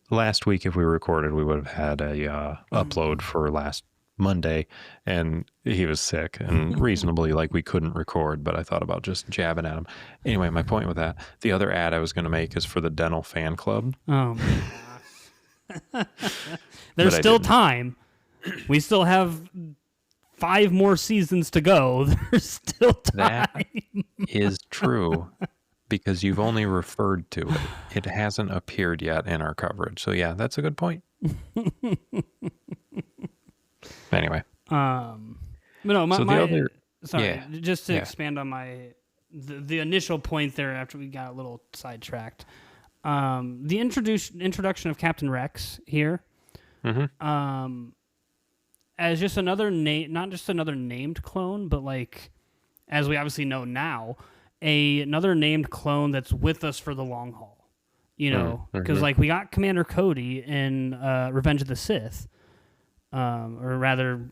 Last week, if we recorded, we would have had a upload for last Monday, and he was sick, and reasonably, like, we couldn't record, but I thought about just jabbing at him. Anyway, my point with that, the other ad I was going to make is for the dental fan club. Oh my gosh. There's still time. We still have 5 more seasons to go. There's still time. That is true, because you've only referred to it. It hasn't appeared yet in our coverage. So yeah, that's a good point. Anyway. But no, just to Yeah. expand on the initial point there after we got a little sidetracked. The introduction of Captain Rex here. As just another not just another named clone, but like, as we obviously know now, another named clone that's with us for the long haul. Because like we got Commander Cody in Revenge of the Sith. Or rather,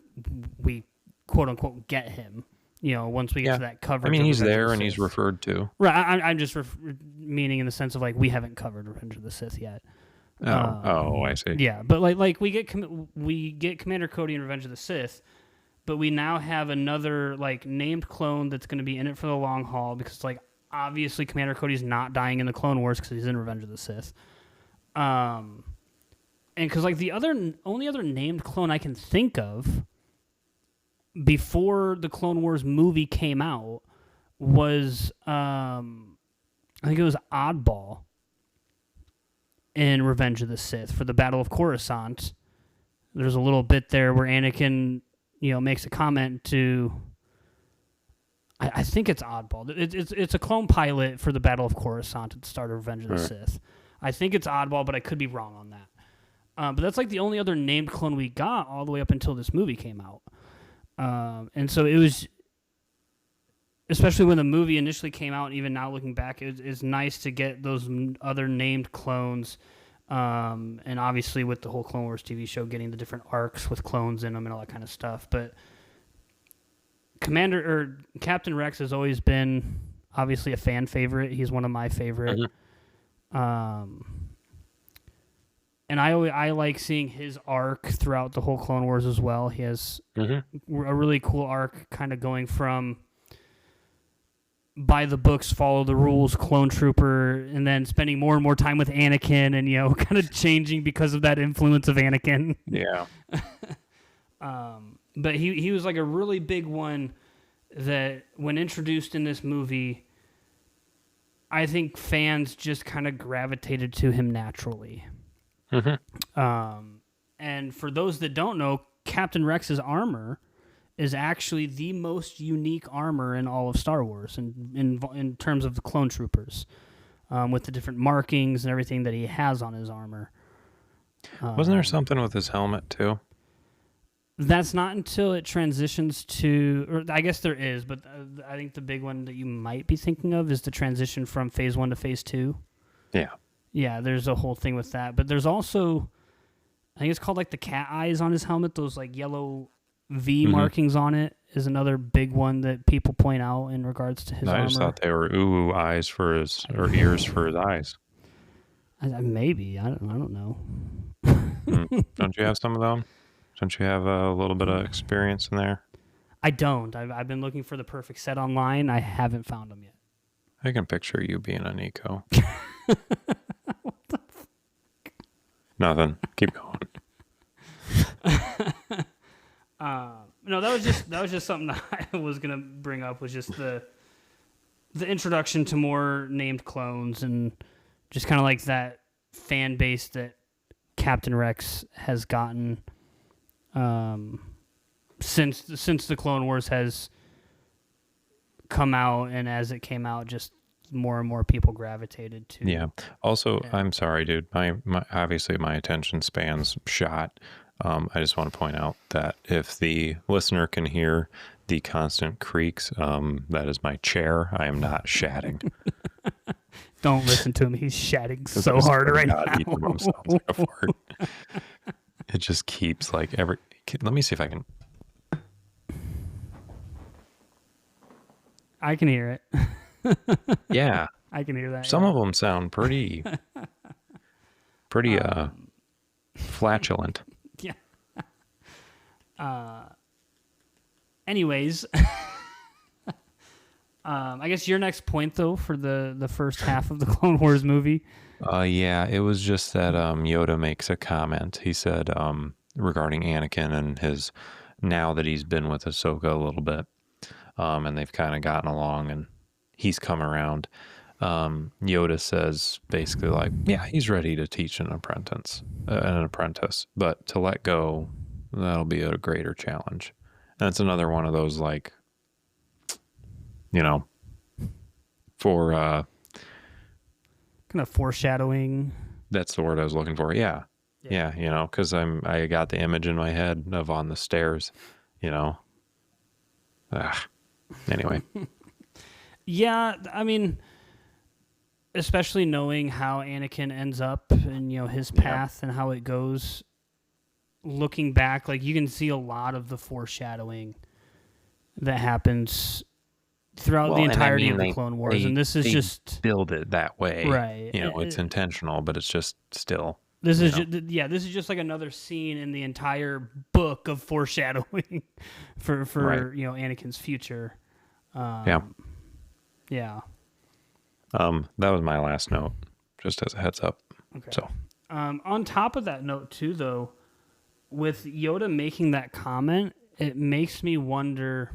we quote unquote get him. Once we get to that coverage. I mean, he's Revenge there of the and Sith. He's referred to. Right. I'm just meaning in the sense of like we haven't covered Revenge of the Sith yet. I see. Yeah, but like we get Commander Cody in Revenge of the Sith, but we now have another like named clone that's going to be in it for the long haul, because like obviously Commander Cody's not dying in the Clone Wars because he's in Revenge of the Sith. And because like the only other named clone I can think of before the Clone Wars movie came out was I think it was Oddball in Revenge of the Sith for the Battle of Coruscant. There's a little bit there where Anakin, makes a comment to. I think it's Oddball. It's a clone pilot for the Battle of Coruscant at the start of Revenge of the Sith. I think it's Oddball, but I could be wrong on that. But that's like the only other named clone we got all the way up until this movie came out. And so it was, especially when the movie initially came out, and even now looking back, it's nice to get those other named clones. And obviously with the whole Clone Wars TV show, getting the different arcs with clones in them and all that kind of stuff. But Captain Rex has always been obviously a fan favorite. He's one of my favorite. And I like seeing his arc throughout the whole Clone Wars as well. He has a really cool arc, kind of going from by the books, follow the rules, clone trooper, and then spending more and more time with Anakin, and kind of changing because of that influence of Anakin. Yeah. But he was like a really big one that when introduced in this movie, I think fans just kind of gravitated to him naturally. And for those that don't know, Captain Rex's armor is actually the most unique armor in all of Star Wars, in terms of the clone troopers, with the different markings and everything that he has on his armor. Wasn't there something with his helmet too? That's not until it transitions to, or I guess there is, but I think the big one that you might be thinking of is the transition from Phase 1 to Phase 2. Yeah. Yeah, there's a whole thing with that. But there's also, I think it's called like the cat eyes on his helmet, those like yellow V markings on it is another big one that people point out in regards to his armor. I just thought they were eyes for his, or ears for his eyes. Maybe. I don't know. Don't you have some of them? Don't you have a little bit of experience in there? I don't. I've been looking for the perfect set online. I haven't found them yet. I can picture you being a Nico. What the fuck? Nothing. Keep going. No, that was just something that I was gonna bring up. Was just the introduction to more named clones and just kind of like that fan base that Captain Rex has gotten since the Clone Wars has come out, and as it came out, just more and more people gravitated to. Yeah. Also, I'm sorry, dude. My obviously my attention span's shot. I just want to point out that if the listener can hear the constant creaks, that is my chair. I am not shatting. Don't listen to him. He's shatting so hard right now. Like a fart. It just keeps like every. Let me see if I can. I can hear it. Yeah, I can hear that. Some of them sound pretty flatulent. Yeah. Anyways, I guess your next point though for the first half of the Clone Wars movie. Yeah, it was just that Yoda makes a comment. He said regarding Anakin and his, now that he's been with Ahsoka a little bit, and they've kind of gotten along and he's come around. Yoda says basically like, yeah, he's ready to teach an apprentice, but to let go, that'll be a greater challenge. And it's another one of those like, for kind of foreshadowing. That's the word I was looking for. Yeah. Because I got the image in my head of on the stairs, Anyway. Yeah, I mean, especially knowing how Anakin ends up and his path and how it goes. Looking back, like you can see a lot of the foreshadowing that happens throughout the entirety of the Clone Wars, and this is just build it that way, right? It's intentional, but it's just still. This is just like another scene in the entire book of foreshadowing for right. Anakin's future. Yeah. That was my last note, just as a heads up. Okay. So, on top of that note too, though, with Yoda making that comment, it makes me wonder,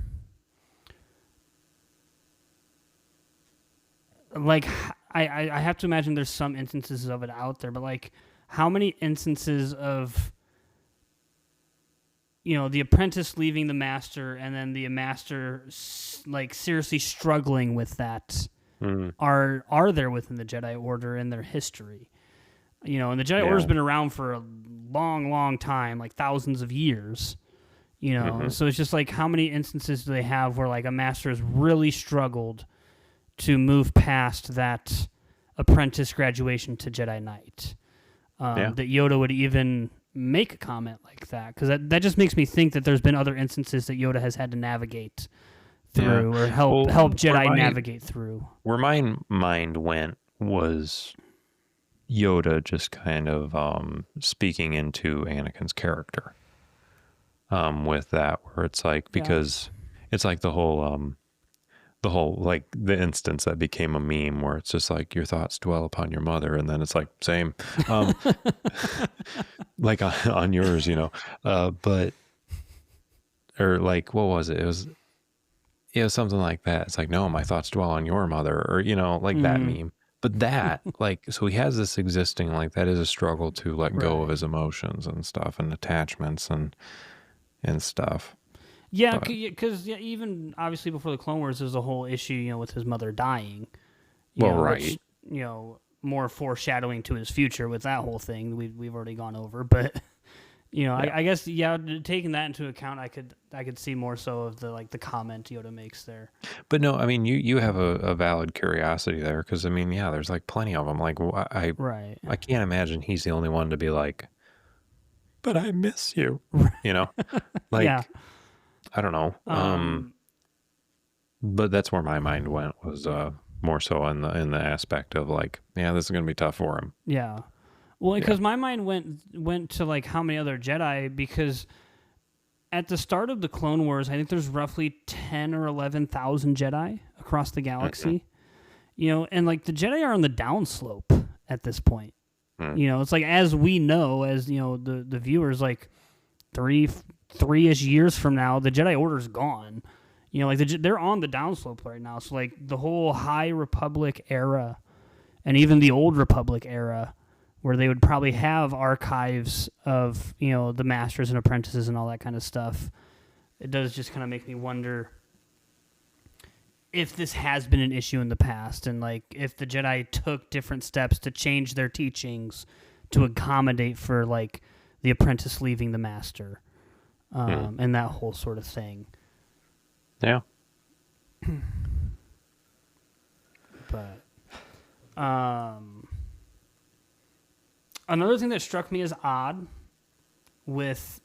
like, I have to imagine there's some instances of it out there, but like, how many instances of the apprentice leaving the master and then the master like seriously struggling with that are there within the Jedi Order in their history? And the Jedi Order's been around for a long, long time, like thousands of years. So it's just like, how many instances do they have where like a master has really struggled to move past that apprentice graduation to Jedi Knight? That Yoda would even make a comment like that, because that just makes me think that there's been other instances that Yoda has had to navigate through or help Jedi navigate through. Where my mind went was Yoda just kind of speaking into Anakin's character with that, where it's like, because it's like the whole like the instance that became a meme where it's just like, your thoughts dwell upon your mother, and then it's like, same like on yours, but or like, what was it? It was something like that. It's like, no, my thoughts dwell on your mother, or like that meme. But that, like, so he has this existing, like, that is a struggle to let go of his emotions and stuff, and attachments and stuff. Yeah, because even obviously before the Clone Wars, there's a whole issue, with his mother dying. Which, more foreshadowing to his future with that whole thing we've already gone over. But I guess taking that into account, I could see more so of the comment Yoda makes there. But no, I mean, you have a valid curiosity there, because I mean, there's like plenty of them. Like I can't imagine he's the only one to be like, but I miss you. Like. Yeah. I don't know. But that's where my mind went, was more so in the aspect of like, this is going to be tough for him. Yeah. Well, because my mind went to like how many other Jedi, because at the start of the Clone Wars, I think there's roughly 10 or 11,000 Jedi across the galaxy. And like the Jedi are on the downslope at this point. It's like, as we know, as the viewers, like three-ish years from now, the Jedi Order's gone. Like they're on the downslope right now. So like the whole High Republic era, and even the Old Republic era, where they would probably have archives of the masters and apprentices and all that kind of stuff. It does just kind of make me wonder if this has been an issue in the past, and like if the Jedi took different steps to change their teachings to accommodate for like the apprentice leaving the master. And that whole sort of thing. Yeah. But another thing that struck me as odd with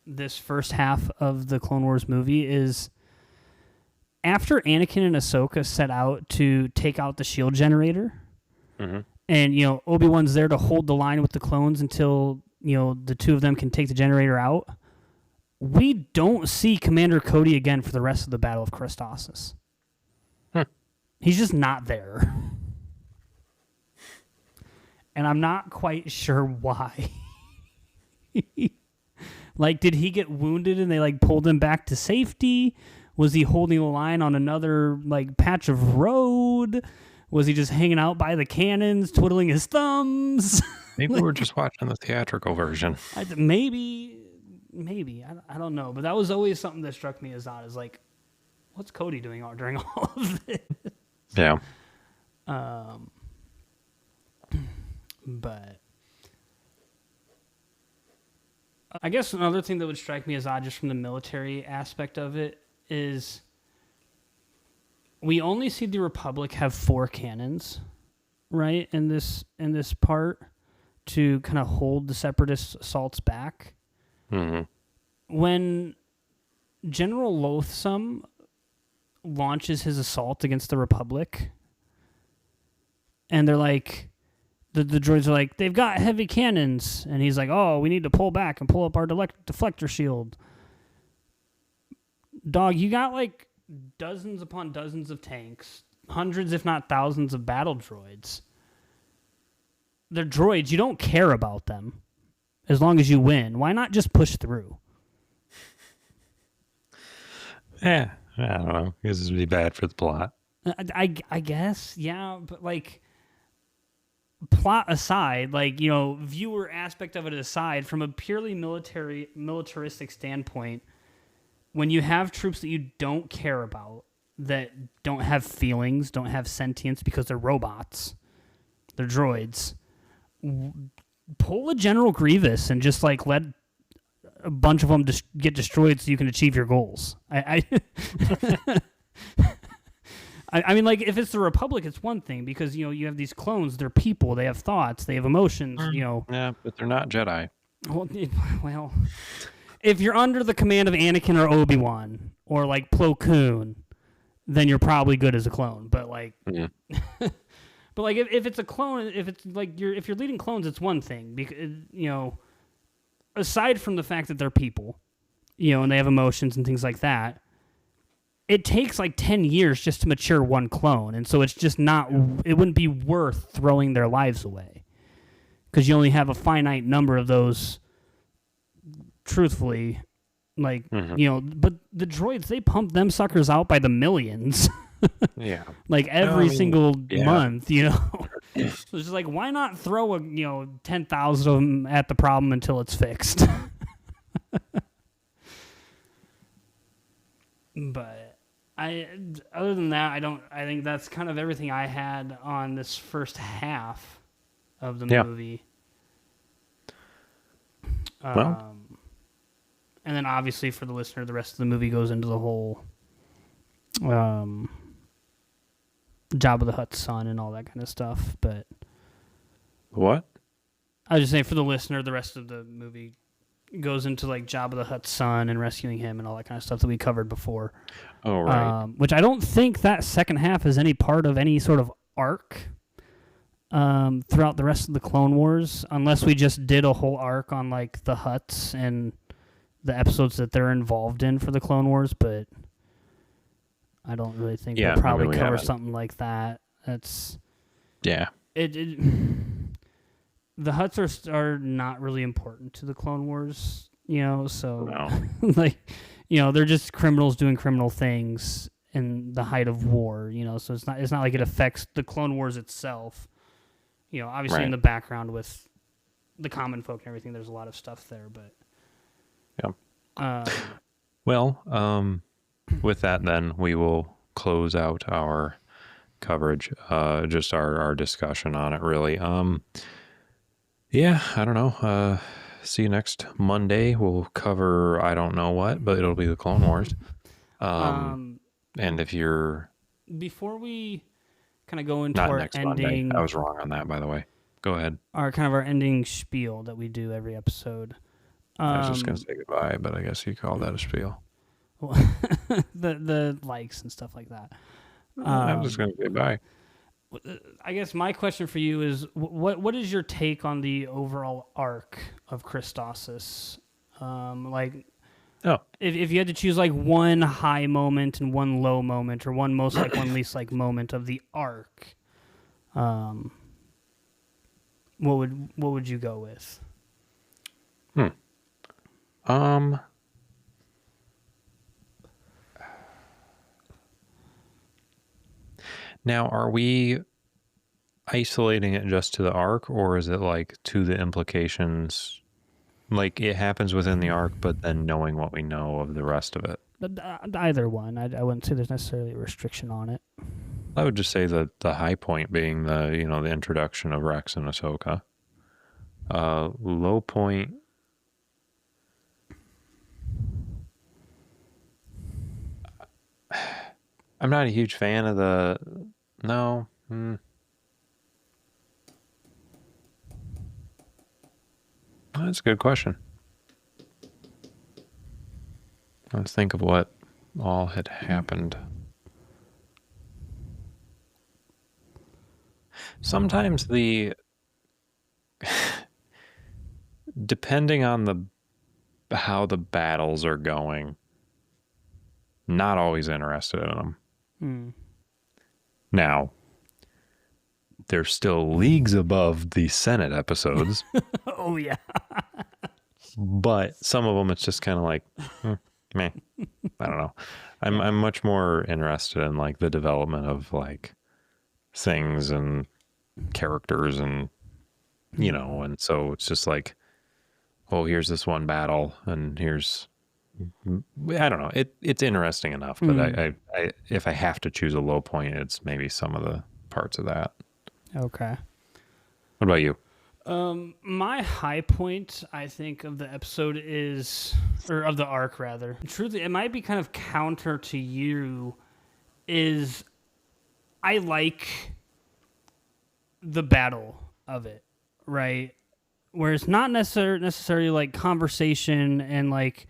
this first half of the Clone Wars movie is, after Anakin and Ahsoka set out to take out the shield generator, and Obi-Wan's there to hold the line with the clones until the two of them can take the generator out, we don't see Commander Cody again for the rest of the Battle of Christophsis. He's just not there. And I'm not quite sure why. Like, did he get wounded and they like pulled him back to safety? Was he holding the line on another like patch of road? Was he just hanging out by the cannons, twiddling his thumbs? Maybe we're just watching the theatrical version. Maybe. I don't know. But that was always something that struck me as odd. Is like, what's Cody doing during all of this? Yeah. But I guess another thing that would strike me as odd, just from the military aspect of it, is we only see the Republic have 4 cannons, right, in this part, to kind of hold the Separatist assaults back. Mm-hmm. When General Loathsome launches his assault against the Republic, and they're like, the droids are like, they've got heavy cannons, and he's like, oh, we need to pull back and pull up our deflector shield. Dog, you got like dozens upon dozens of tanks, hundreds if not thousands of battle droids. They're droids. You don't care about them as long as you win. Why not just push through? Yeah, I don't know. Because this would be bad for the plot. I guess, yeah, but like, plot aside, like, viewer aspect of it aside, from a purely militaristic standpoint, when you have troops that you don't care about, that don't have feelings, don't have sentience because they're robots, they're droids, pull a General Grievous and just like let a bunch of them get destroyed so you can achieve your goals. I mean, like, if it's the Republic, it's one thing because, you know, you have these clones. They're people. They have thoughts. They have emotions, you know. Yeah, but they're not Jedi. Well, if you're under the command of Anakin or Obi-Wan or, like, Plo Koon, then you're probably good as a clone. But, like... Yeah. But, like, if it's a clone, if it's, like, if you're leading clones, it's one thing. Because, you know, aside from the fact that they're people, you know, and they have emotions and things like that, it takes like 10 years just to mature one clone. And so it's just not, it wouldn't be worth throwing their lives away. Because you only have a finite number of those, truthfully. Like, you know, but the droids, they pump them suckers out by the millions. Yeah. Like every single month, you know. So it's just like, why not throw 10,000 of them at the problem until it's fixed? But other than that, I think that's kind of everything I had on this first half of the movie. Well. And then obviously for the listener, the rest of the movie goes into the whole Jabba the Hutt's son and all that kind of stuff. But What? I was just saying for the listener, the rest of the movie goes into like Jabba the Hutt's son and rescuing him and all that kind of stuff that we covered before. Oh, right. Which I don't think that second half is any part of any sort of arc throughout the rest of the Clone Wars, unless we just did a whole arc on like the Hutts and the episodes that they're involved in for the Clone Wars, but I don't really think we'll probably cover something like that. That's the Hutts are not really important to the Clone Wars, you know, so like, you know, they're just criminals doing criminal things in the height of war, you know, so it's not like it affects the Clone Wars itself. You know, obviously in the background with the common folk and everything, there's a lot of stuff there, but with that, then we will close out our coverage, just our discussion on it, really. I don't know. See you next Monday. We'll cover I don't know what, but it'll be the Clone Wars. And if you're... Before we kind of go into Not our next ending... Monday. I was wrong on that, by the way. Go ahead. Our ending spiel that we do every episode. I was just going to say goodbye, but I guess you call that a spiel. the likes and stuff like that. I'm just going to say bye. I guess my question for you is, what is your take on the overall arc of Christophsis? If you had to choose like one high moment and one low moment, or one most like, one least like moment of the arc, what would you go with? Now, are we isolating it just to the arc, or is it like to the implications? Like it happens within the arc, but then knowing what we know of the rest of it? Either one. I wouldn't say there's necessarily a restriction on it. I would just say that the high point being the introduction of Rex and Ahsoka. Low point. I'm not a huge fan of the... No. That's a good question. Let's think of what all had happened. Sometimes depending on how the battles are going, not always interested in them. Now, they're still leagues above the Senate episodes. Oh, yeah. But some of them, it's just kind of like, meh. I don't know. I'm much more interested in like the development of like things and characters and, and so it's just like, oh, here's this one battle and here's, I don't know. It's interesting enough, but I if I have to choose a low point, it's maybe some of the parts of that. Okay. What about you? My high point, I think, of the episode is, or of the arc rather. Truthfully, it might be kind of counter to you. Is I like the battle of it, right? Where it's not necessarily like conversation and like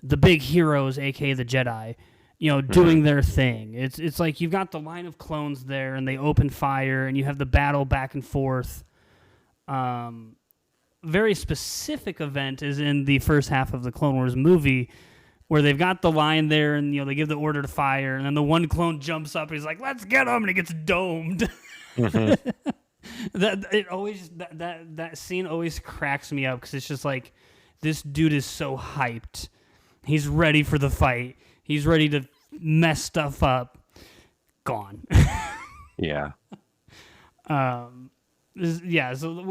the big heroes, aka the Jedi, doing their thing. It's like you've got the line of clones there, and they open fire, and you have the battle back and forth. Very specific event is in the first half of the Clone Wars movie, where they've got the line there, and they give the order to fire, and then the one clone jumps up, and he's like, "Let's get him!" and he gets domed. Mm-hmm. that scene always cracks me up because it's just like, this dude is so hyped. He's ready for the fight. He's ready to mess stuff up. Gone. Yeah. So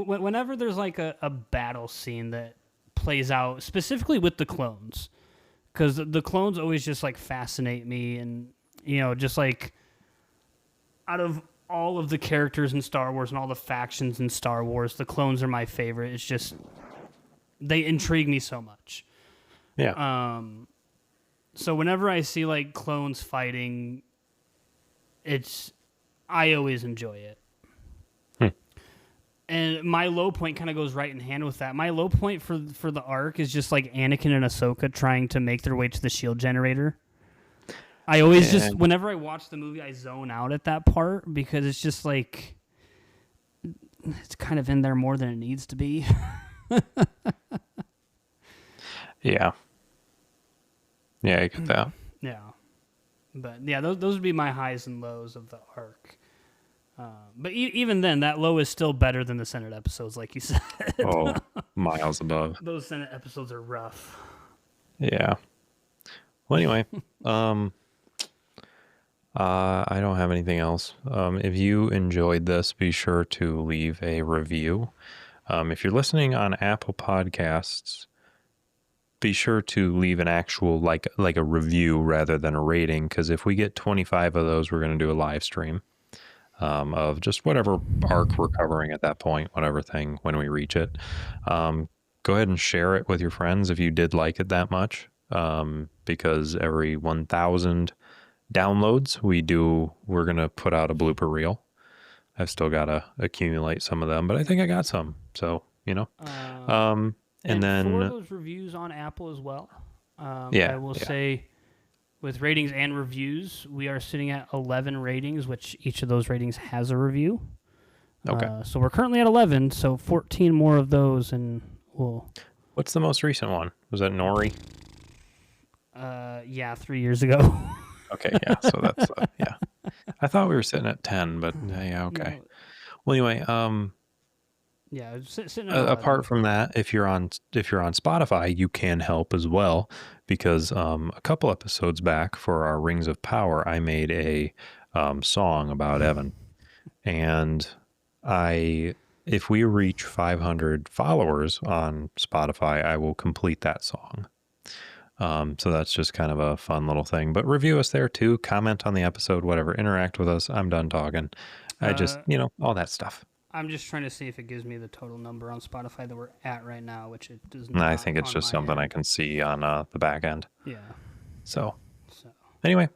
whenever there's like a battle scene that plays out specifically with the clones, because the clones always just like fascinate me, and just like out of all of the characters in Star Wars and all the factions in Star Wars, the clones are my favorite. It's just, they intrigue me so much. Yeah. So whenever I see like clones fighting, I always enjoy it. And my low point kind of goes right in hand with that. My low point for the arc is just like Anakin and Ahsoka trying to make their way to the shield generator. I always just, whenever I watch the movie, I zone out at that part because it's just like, it's kind of in there more than it needs to be. Yeah. Yeah, I get that. Yeah. But yeah, those would be my highs and lows of the arc. But even then, that low is still better than the Senate episodes, like you said. Oh, miles above. Those Senate episodes are rough. Yeah. Well, anyway, I don't have anything else. If you enjoyed this, be sure to leave a review. If you're listening on Apple Podcasts, be sure to leave an actual like a review rather than a rating, because if we get 25 of those, we're going to do a live stream of just whatever arc we're covering at that point, whatever thing, when we reach it. Go ahead and share it with your friends if you did like it that much, because every 1,000 downloads we're going to put out a blooper reel. I've still got to accumulate some of them, but I think I got some. So, and then for those reviews on Apple as well, yeah, I will say, with ratings and reviews, we are sitting at 11 ratings, which each of those ratings has a review. Okay. So we're currently at 11, so 14 more of those, and we'll... What's the most recent one? Was that Nori? Yeah, 3 years ago. Okay, yeah, so that's, yeah. I thought we were sitting at 10, but yeah, okay. No. Well, anyway, yeah, sitting at 11. Apart from that, if you're on Spotify, you can help as well, because a couple episodes back for our Rings of Power, I made a song about Evan, and if we reach 500 followers on Spotify, I will complete that song. So that's just kind of a fun little thing. But review us there too, comment on the episode, whatever, interact with us. I'm done talking. I just, all that stuff. I'm just trying to see if it gives me the total number on Spotify that we're at right now, which it does not. I think it's just something I can see on the back end. Yeah. So anyway,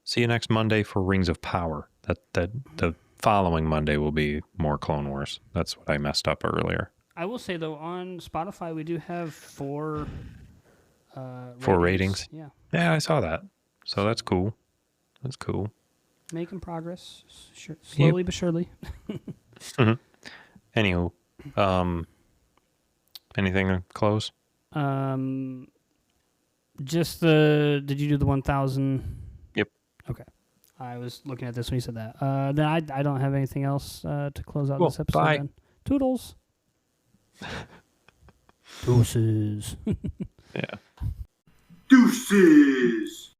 see you next Monday for Rings of Power. That the following Monday will be more Clone Wars. That's what I messed up earlier. I will say though, on Spotify we do have 4 ratings. Yeah, I saw that. So that's cool. That's cool. Making progress, slowly but surely. Mm-hmm. Anywho, anything to close? Just did you do the 1,000? Yep. Okay. I was looking at this when you said that. Then I don't have anything else to close out this episode. Bye. Then. Toodles. Deuces. Yeah. Deuces.